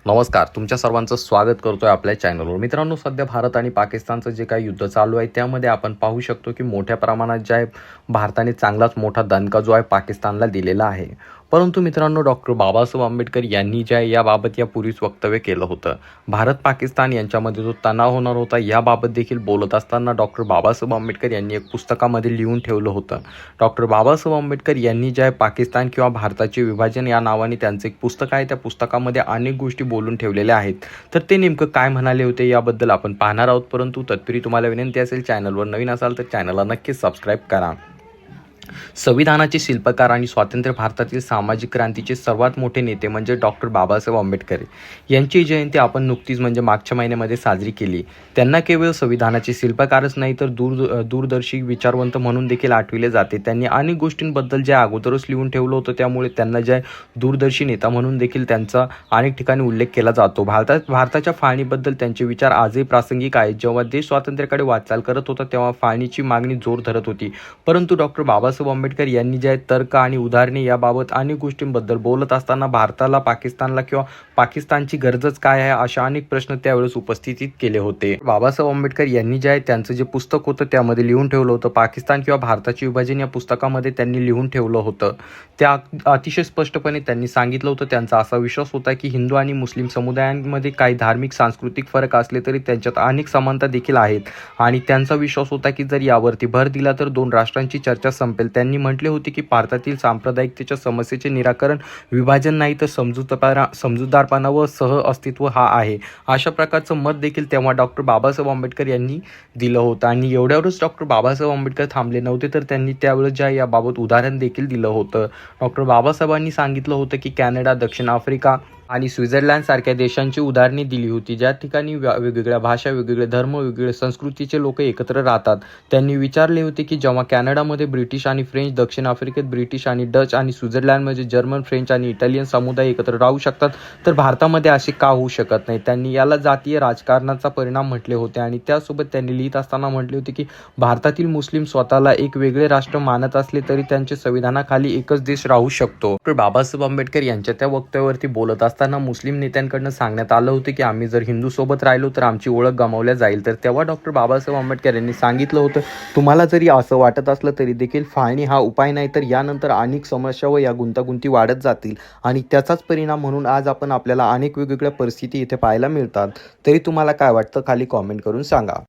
नमस्कार, तुमच्या सर्वांचं स्वागत करतोय आपल्या चॅनलवर. मित्रांनो, सध्या भारत आणि पाकिस्तानचं जे काही युद्ध चालू आहे त्यामध्ये आपण पाहू शकतो की मोठ्या प्रमाणात जे आहे भारताने चांगलाच मोठा दणका जो आहे पाकिस्तानला दिलेला आहे. परंतु मित्रांनो, डॉक्टर बाबासाहेब आंबेडकर यांनी जे आहे याबाबत यापूर्वीच वक्तव्य केलं होतं. भारत पाकिस्तान यांच्यामध्ये जो तणाव होणार होता याबाबत देखील बोलत असताना डॉक्टर बाबासाहेब आंबेडकर यांनी एक पुस्तकामध्ये लिहून ठेवलं होतं. डॉक्टर बाबासाहेब आंबेडकर यांनी जे आहे पाकिस्तान किंवा भारताचे विभाजन या नावाने त्यांचं एक पुस्तक आहे, त्या पुस्तकामध्ये अनेक गोष्टी बोलून ठेवलेल्या आहेत. तर ते नेमकं काय म्हणाले होते याबद्दल आपण पाहणार आहोत. परंतु तत्पूर्वी तुम्हाला विनंती असेल, चॅनलवर नवीन असाल तर चॅनलला नक्कीच सबस्क्राईब करा. संविधानाचे शिल्पकार आणि स्वातंत्र्य भारतातील सामाजिक क्रांतीचे सर्वात मोठे नेते म्हणजे डॉक्टर बाबासाहेब आंबेडकर यांची जयंती आपण नुकतीच म्हणजे मागच्या महिन्यामध्ये साजरी केली. त्यांना केवळ संविधानाचे शिल्पकारच नाही तर दूरदर्शी विचारवंत म्हणून देखील आठवले जाते. त्यांनी अनेक गोष्टींबद्दल जे अगोदरच लिहून ठेवलं होतं, त्यामुळे त्यांना जे दूरदर्शी नेता म्हणून देखील त्यांचा अनेक ठिकाणी उल्लेख केला जातो. भारताच्या फाळणीबद्दल त्यांचे विचार आजही प्रासंगिक आहेत. जेव्हा देश स्वातंत्र्याकडे वाटचाल करत होता तेव्हा फाळणीची मागणी जोर धरत होती. परंतु डॉक्टर बाबासाहेब आंबेडकर यांनी जे तर्क आणि उदाहरणे याबाबत अनेक गोष्टींबद्दल बोलत असताना भारताला, पाकिस्तानला किंवा पाकिस्तानची गरजच काय आहे अशा अनेक प्रश्न त्यावेळेस उपस्थित केले होते. बाबासाहेब आंबेडकर यांनी जे त्यांचं जे पुस्तक होतं त्यामध्ये लिहून ठेवलं होतं, पाकिस्तान किंवा भारताचे विभाजन या पुस्तकामध्ये त्यांनी लिहून ठेवलं होतं. त्या अतिशय स्पष्टपणे त्यांनी सांगितलं होतं. त्यांचा असा विश्वास होता की हिंदू आणि मुस्लिम समुदायांमध्ये काही धार्मिक सांस्कृतिक फरक असले तरी त्यांच्यात अनेक समानता देखील आहेत आणि त्यांचा विश्वास होता की जर यावरती भर दिला तर दोन राष्ट्रांची चर्चा संपेल. त्यांनी म्हटले होते की भारतातील सांप्रदायिकतेच्या समस्येचे निराकरण विभाजन नाही तर समजूतदारपणा व सहअस्तित्व हा आहे. अशा प्रकारचं मत देखील तेव्हा डॉक्टर बाबासाहेब आंबेडकर यांनी दिलं होतं. आणि एवढ्यावरच डॉक्टर बाबासाहेब आंबेडकर थांबले नव्हते, तर त्यांनी त्यावेळेस ज्या याबाबत उदाहरण देखील दिलं होतं. डॉक्टर बाबासाहेबांनी सांगितलं होतं की कॅनडा, दक्षिण आफ्रिका आणि स्वित्झर्लंड सारख्या देशांची उदाहरणे दिली होती, ज्या ठिकाणी वेगवेगळ्या भाषा, वेगवेगळे धर्म, वेगवेगळे संस्कृतीचे लोक एकत्र राहतात. त्यांनी विचारले होते की जेव्हा कॅनडामध्ये ब्रिटिश आणि फ्रेंच, दक्षिण आफ्रिकेत ब्रिटिश आणि डच आणि स्वित्झर्लंडमध्ये जर्मन, फ्रेंच आणि इटालियन समुदाय एकत्र राहू शकतात, तर भारतामध्ये असे का होऊ शकत नाही. त्यांनी याला जातीय राजकारणाचा परिणाम म्हटले होते आणि त्यासोबत त्यांनी लिहित असताना म्हटले होते की भारतातील मुस्लिम स्वतःला एक वेगळे राष्ट्र मानत असले तरी त्यांच्या संविधानाखाली एकच देश राहू शकतो. डॉक्टर बाबासाहेब आंबेडकर यांच्या त्या वक्तव्यावरती बोलत असताना मुस्लिम नेत्यांकडून सांगण्यात आलं होतं की आम्ही जर हिंदू सोबत राहिलो तर आमची ओळख गमावल्या जाईल. तर तेव्हा डॉक्टर बाबासाहेब आंबेडकर यांनी सांगितलं होतं, तुम्हाला जरी असं वाटत असलं तरी देखील फाळणी हा उपाय नाही, तर यानंतर अनेक समस्या व या गुंतागुंती वाढत जातील आणि त्याचाच परिणाम म्हणून आज आपल्याला अनेक वेगवेगळ्या परिस्थिती इथे पाहायला मिळतात. तरी तुम्हाला काय वाटतं खाली कॉमेंट करून सांगा.